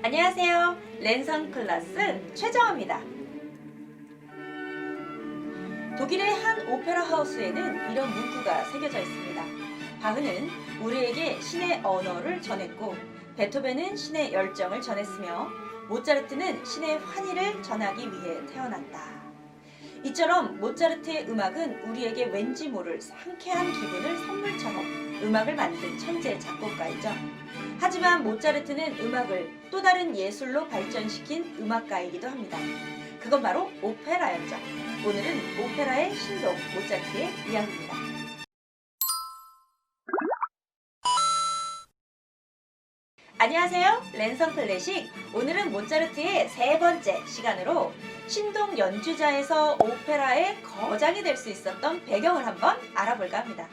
안녕하세요. 랜선 클래스 최정아입니다. 독일의 한 오페라 하우스에는 이런 문구가 새겨져 있습니다. 바흐는 우리에게 신의 언어를 전했고, 베토벤은 신의 열정을 전했으며, 모차르트는 신의 환희를 전하기 위해 태어났다. 이처럼 모차르트의 음악은 우리에게 왠지 모를 상쾌한 기분을 선물처럼 음악을 만든 천재 작곡가이죠. 하지만 모차르트는 음악을 또 다른 예술로 발전시킨 음악가이기도 합니다. 그건 바로 오페라였죠. 오늘은 오페라의 신동 모차르트의 이야기입니다. 안녕하세요. 랜선 클래식. 오늘은 모차르트의 세 번째 시간으로 신동 연주자에서 오페라의 거장이 될 수 있었던 배경을 한번 알아볼까 합니다.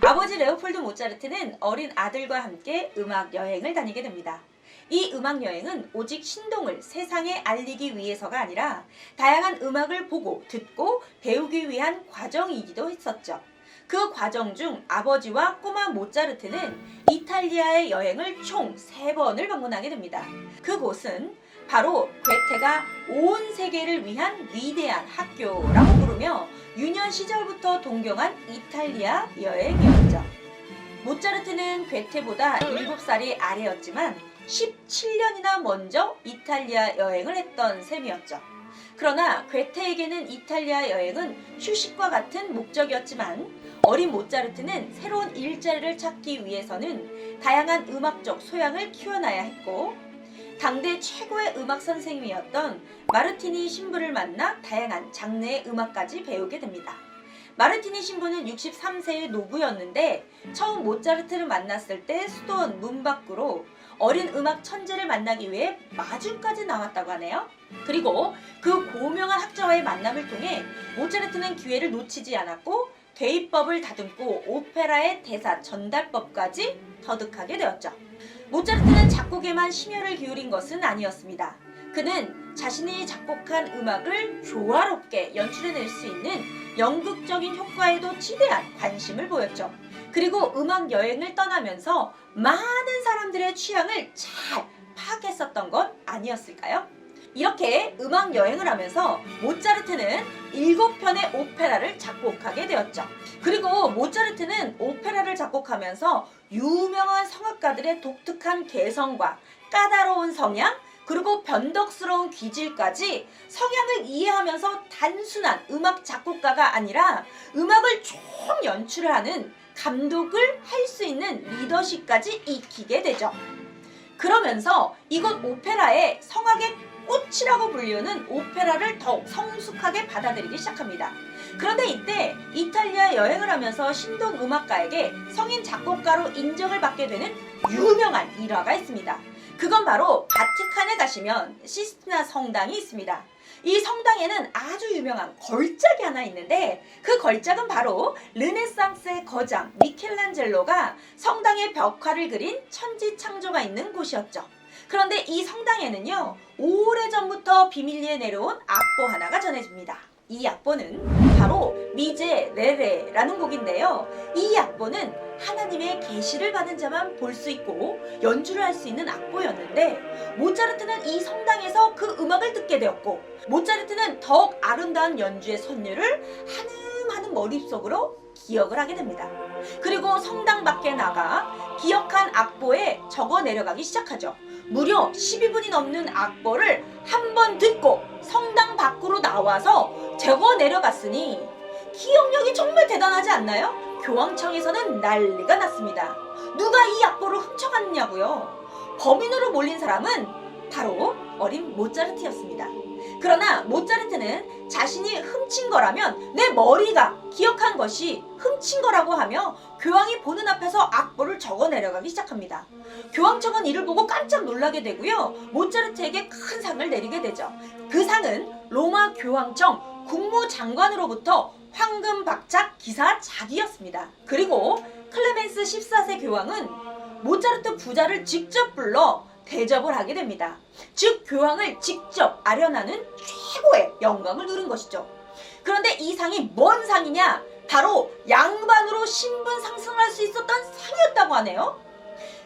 아버지 레오폴드 모차르트는 어린 아들과 함께 음악 여행을 다니게 됩니다. 이 음악 여행은 오직 신동을 세상에 알리기 위해서가 아니라 다양한 음악을 보고 듣고 배우기 위한 과정이기도 했었죠. 그 과정 중 아버지와 꼬마 모차르트는 이탈리아의 여행을 총 3번을 방문하게 됩니다. 그곳은 바로 괴테가 온 세계를 위한 위대한 학교라고 부르며 유년 시절부터 동경한 이탈리아 여행이었죠. 모차르트는 괴테보다 7살이 아래였지만 17년이나 먼저 이탈리아 여행을 했던 셈이었죠. 그러나 괴테에게는 이탈리아 여행은 휴식과 같은 목적이었지만 어린 모차르트는 새로운 일자리를 찾기 위해서는 다양한 음악적 소양을 키워놔야 했고, 당대 최고의 음악 선생님이었던 마르티니 신부를 만나 다양한 장르의 음악까지 배우게 됩니다. 마르티니 신부는 63세의 노부였는데 처음 모차르트를 만났을 때 수도원 문 밖으로 어린 음악 천재를 만나기 위해 마중까지 나왔다고 하네요. 그리고 그 고명한 학자와의 만남을 통해 모차르트는 기회를 놓치지 않았고 대입법을 다듬고 오페라의 대사 전달법까지 터득하게 되었죠. 모차르트는 작곡에만 심혈을 기울인 것은 아니었습니다. 그는 자신이 작곡한 음악을 조화롭게 연출해낼 수 있는 연극적인 효과에도 지대한 관심을 보였죠. 그리고 음악 여행을 떠나면서 많은 사람들의 취향을 잘 파악했었던 건 아니었을까요? 이렇게 음악 여행을 하면서 모차르트는 7편의 오페라를 작곡하게 되었죠. 그리고 모차르트는 오페라를 작곡하면서 유명한 성악가들의 독특한 개성과 까다로운 성향, 그리고 변덕스러운 귀질까지 성향을 이해하면서 단순한 음악 작곡가가 아니라 음악을 총 연출을 하는 감독을 할 수 있는 리더십까지 익히게 되죠. 그러면서 이곳 오페라의 성악의 꽃이라고 불리우는 오페라를 더욱 성숙하게 받아들이기 시작합니다. 그런데 이때 이탈리아 여행을 하면서 신동 음악가에게 성인 작곡가로 인정을 받게 되는 유명한 일화가 있습니다. 그건 바로 바티칸에 가시면 시스티나 성당이 있습니다. 이 성당에는 아주 유명한 걸작이 하나 있는데 그 걸작은 바로 르네상스의 거장 미켈란젤로가 성당의 벽화를 그린 천지창조가 있는 곳이었죠. 그런데 이 성당에는요, 오래전부터 비밀리에 내려온 악보 하나가 전해집니다. 이 악보는 바로 미제레레라는 곡인데요. 이 악보는 하나님의 계시를 받은 자만 볼 수 있고 연주를 할 수 있는 악보였는데 모차르트는 이 성당에서 그 음악을 듣게 되었고, 모차르트는 더욱 아름다운 연주의 선율을 한음한음 머릿속으로 기억을 하게 됩니다. 그리고 성당 밖에 나가 기억한 악보에 적어 내려가기 시작하죠. 무려 12분이 넘는 악보를 한 번 듣고 성당 밖으로 나와서 적어 내려갔으니 기억력이 정말 대단하지 않나요? 교황청에서는 난리가 났습니다. 누가 이 악보를 훔쳐갔냐고요. 범인으로 몰린 사람은 바로 어린 모차르트였습니다. 그러나 모차르트는 자신이 훔친 거라면 내 머리가 기억한 것이 훔친 거라고 하며 교황이 보는 앞에서 악보를 적어 내려가기 시작합니다. 교황청은 이를 보고 깜짝 놀라게 되고요, 모차르트에게 큰 상을 내리게 되죠. 그 상은 로마 교황청 국무장관으로부터 황금 박작 기사작이었습니다. 그리고 클레멘스 14세 교황은 모차르트 부자를 직접 불러 대접을 하게 됩니다. 즉 교황을 직접 아련하는 최고의 영광을 누린 것이죠. 그런데 이 상이 뭔 상이냐? 바로 양반으로 신분 상승을 할 수 있었던 상이었다고 하네요.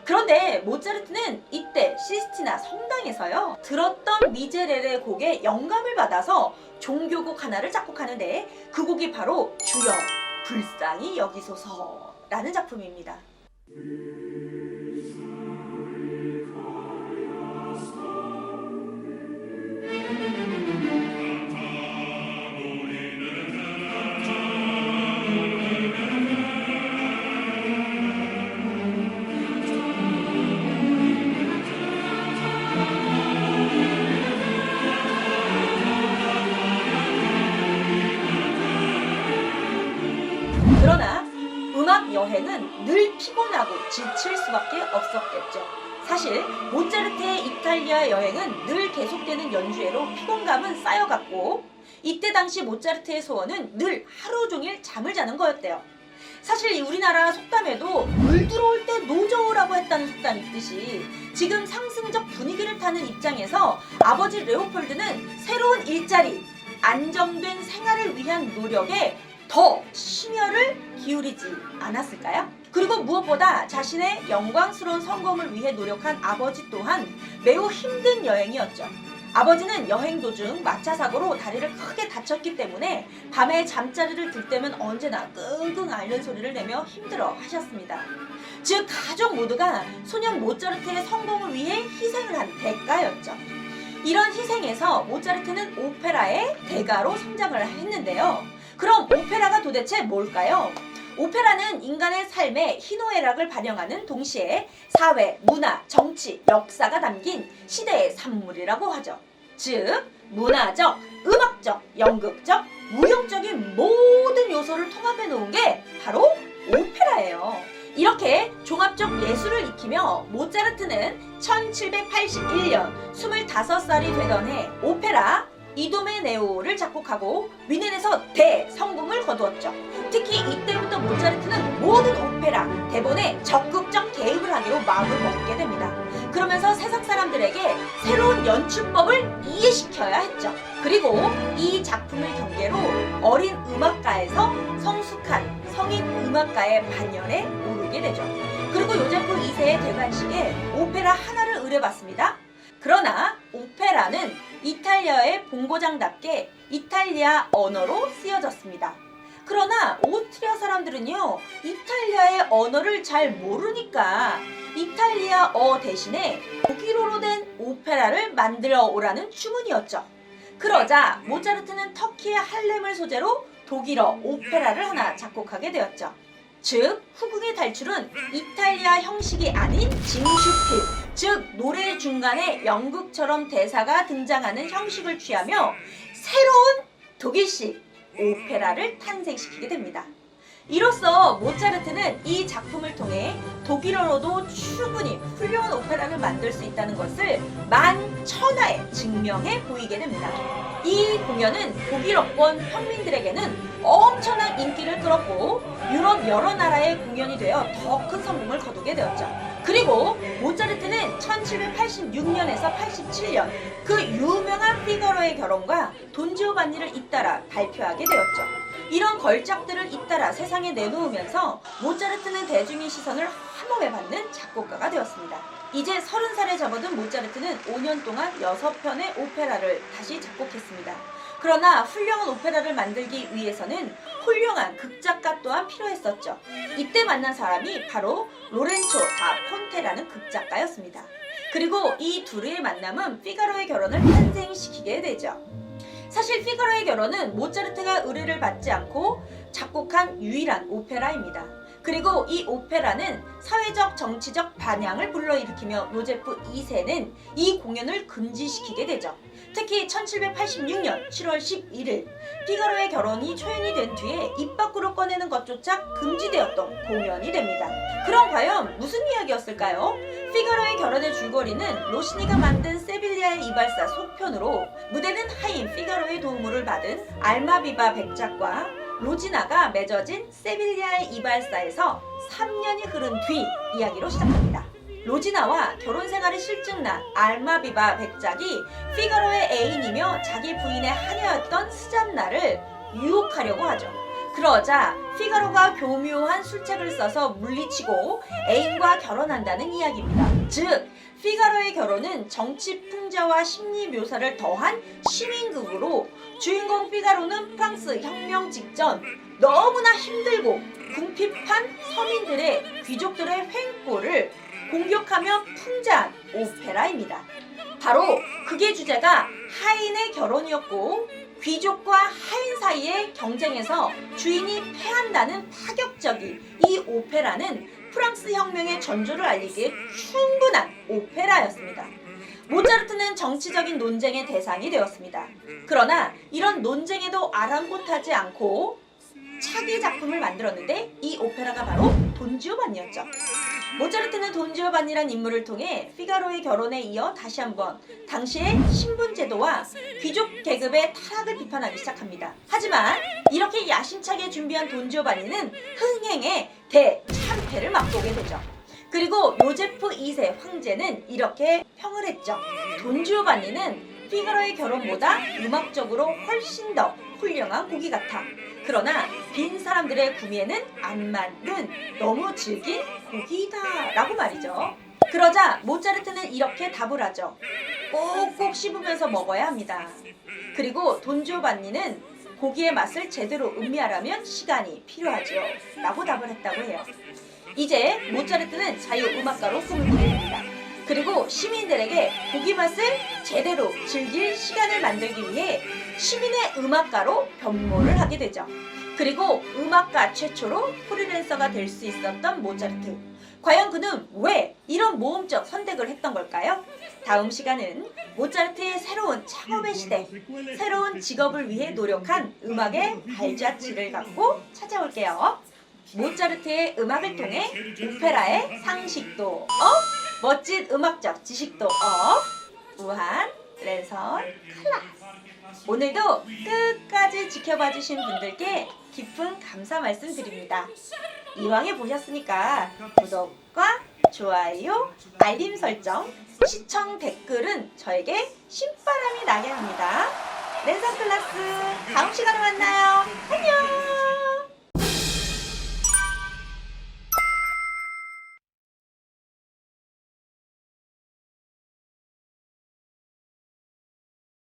그런데 모차르트는 이때 시스티나 성당에서 희생해서요 들었던 미제렐의 곡에 영감을 받아서 종교곡 하나를 작곡하는데 그 곡이 바로 주여 불쌍히 여기소서라는 작품입니다. 그러나 음악 여행은 늘 피곤하고 지칠 수밖에 없었겠죠. 사실 모차르트의 이탈리아 여행은 늘 계속되는 연주회로 피곤감은 쌓여갔고 이때 당시 모차르트의 소원은 늘 하루 종일 잠을 자는 거였대요. 사실 이 우리나라 속담에도 물 들어올 때 노저우라고 했다는 속담이 있듯이 지금 상승적 분위기를 타는 입장에서 아버지 레오폴드는 새로운 일자리, 안정된 생활을 위한 노력에 더 심혈을 기울이지 않았을까요? 그리고 무엇보다 자신의 영광스러운 성공을 위해 노력한 아버지 또한 매우 힘든 여행이었죠. 아버지는 여행 도중 마차 사고로 다리를 크게 다쳤기 때문에 밤에 잠자리를 들 때면 언제나 끙끙 앓는 소리를 내며 힘들어 하셨습니다. 즉 가족 모두가 소년 모차르트의 성공을 위해 희생을 한 대가였죠. 이런 희생에서 모차르트는 오페라의 대가로 성장을 했는데요. 그럼 오페라가 도대체 뭘까요? 오페라는 인간의 삶의 희노애락을 반영하는 동시에 사회, 문화, 정치, 역사가 담긴 시대의 산물이라고 하죠. 즉 문화적, 음악적, 연극적, 무용적인 모든 요소를 통합해 놓은 게 바로 오페라예요. 이렇게 종합적 예술을 익히며 모차르트는 1781년 25살이 되던 해 오페라 이도메네오를 작곡하고 위넨에서 대성공을 거두었죠. 특히 이때부터 모차르트는 모든 오페라 대본에 적극적 개입을 하기로 마음을 먹게 됩니다. 그러면서 세상 사람들에게 새로운 연출법을 이해시켜야 했죠. 그리고 이 작품을 경계로 어린 음악가에서 성숙한 성인 음악가의 반열에 오르게 되죠. 그리고 요제프 2세의 대관식에 오페라 하나를 의뢰받습니다. 그러나 오페라는 이탈리아의 본고장답게 이탈리아 언어로 쓰여졌습니다. 그러나 오스트리아 사람들은요 이탈리아의 언어를 잘 모르니까 이탈리아어 대신에 독일어로 된 오페라를 만들어 오라는 주문이었죠. 그러자 모차르트는 터키의 할렘을 소재로 독일어 오페라를 하나 작곡하게 되었죠. 즉 후궁의 탈출은 이탈리아 형식이 아닌 징슈필, 즉 노래 중간에 연극처럼 대사가 등장하는 형식을 취하며 새로운 독일식 오페라를 탄생시키게 됩니다. 이로써 모차르트는 이 작품을 통해 독일어로도 충분히 훌륭한 오페라를 만들 수 있다는 것을 만천하에 증명해 보이게 됩니다. 이 공연은 독일어권 평민들에게는 엄청난 인기를 끌었고 유럽 여러 나라의 공연이 되어 더 큰 성공을 거두게 되었죠. 그리고 모차르트는 1786년에서 87년 그 유명한 피가로의 결혼과 돈지오반니를 잇따라 발표하게 되었죠. 이런 걸작들을 잇따라 세상에 내놓으면서 모차르트는 대중의 시선을 한몸에 받는 작곡가가 되었습니다. 이제 30살에 접어든 모차르트는 5년 동안 6편의 오페라를 다시 작곡했습니다. 그러나 훌륭한 오페라를 만들기 위해서는 훌륭한 극작가 또한 필요했었죠. 이때 만난 사람이 바로 로렌초 다 폰테라는 극작가였습니다. 그리고 이 둘의 만남은 피가로의 결혼을 탄생시키게 되죠. 사실 피가로의 결혼은 모차르트가 의뢰를 받지 않고 작곡한 유일한 오페라입니다. 그리고 이 오페라는 사회적 정치적 반향을 불러일으키며 요제프 2세는 이 공연을 금지시키게 되죠. 특히 1786년 7월 11일 피가로의 결혼이 초연이 된 뒤에 입 밖으로 꺼내는 것조차 금지되었던 공연이 됩니다. 그럼 과연 무슨 이야기였을까요? 피가로의 결혼의 줄거리는 로시니가 만든 세빌리아의 이발사 속편으로 무대는 하인 피가로의 도움을 받은 알마비바 백작과 로지나가 맺어진 세빌리아의 이발사에서 3년이 흐른 뒤 이야기로 시작합니다. 로지나와 결혼 생활이 실증난 알마비바 백작이 피가로의 애인이며 자기 부인의 하녀였던 스잔나를 유혹하려고 하죠. 그러자 피가로가 교묘한 술책을 써서 물리치고 애인과 결혼한다는 이야기입니다. 즉 피가로의 결혼은 정치 풍자와 심리 묘사를 더한 시민극으로 주인공 피가로는 프랑스 혁명 직전 너무나 힘들고 궁핍한 서민들의 귀족들의 횡포를 공격하며 풍자한 오페라입니다. 바로 극의 주제가 하인의 결혼이었고 귀족과 하인 사이의 경쟁에서 주인이 패한다는 파격적인 이 오페라는 프랑스 혁명의 전조를 알리기에 충분한 오페라였습니다. 모차르트는 정치적인 논쟁의 대상이 되었습니다. 그러나 이런 논쟁에도 아랑곳하지 않고 차기 작품을 만들었는데 이 오페라가 바로 돈지오반니였죠. 모차르트는 돈지오반니란 인물을 통해 피가로의 결혼에 이어 다시 한번 당시의 신분제도와 귀족 계급의 타락을 비판하기 시작합니다. 하지만 이렇게 야심차게 준비한 돈지오반니는 흥행에 대참패를 맛보게 되죠. 그리고 요제프 2세 황제는 이렇게 평을 했죠. 돈지오반니는 피가로의 결혼보다 음악적으로 훨씬 더 훌륭한 곡이 같아. 그러나 빈 사람들의 구미에는 안 맞는 너무 질긴 곡이다 라고 말이죠. 그러자 모차르트는 이렇게 답을 하죠. 꼭꼭 씹으면서 먹어야 합니다. 그리고 돈지오반니는 고기의 맛을 제대로 음미하려면 시간이 필요하죠 라고 답을 했다고 해요. 이제 모차르트는 자유음악가로 꿈을 꾸게 됩니다. 그리고 시민들에게 고기 맛을 제대로 즐길 시간을 만들기 위해 시민의 음악가로 변모를 하게 되죠. 그리고 음악가 최초로 프리랜서가 될 수 있었던 모차르트. 과연 그는 왜 이런 모험적 선택을 했던 걸까요? 다음 시간은 모차르트의 새로운 창업의 시대, 새로운 직업을 위해 노력한 음악의 발자취를 갖고 찾아올게요. 모차르트의 음악을 통해 오페라의 상식도 업, 멋진 음악적 지식도 업, 우한 랜선 클래스. 오늘도 끝까지 지켜봐 주신 분들께 깊은 감사 말씀드립니다. 이왕에 보셨으니까 구독과 좋아요, 알림 설정, 시청 댓글은 저에게 신바람이 나게 합니다. 랜선 클래스 다음 시간에 만나요. 안녕.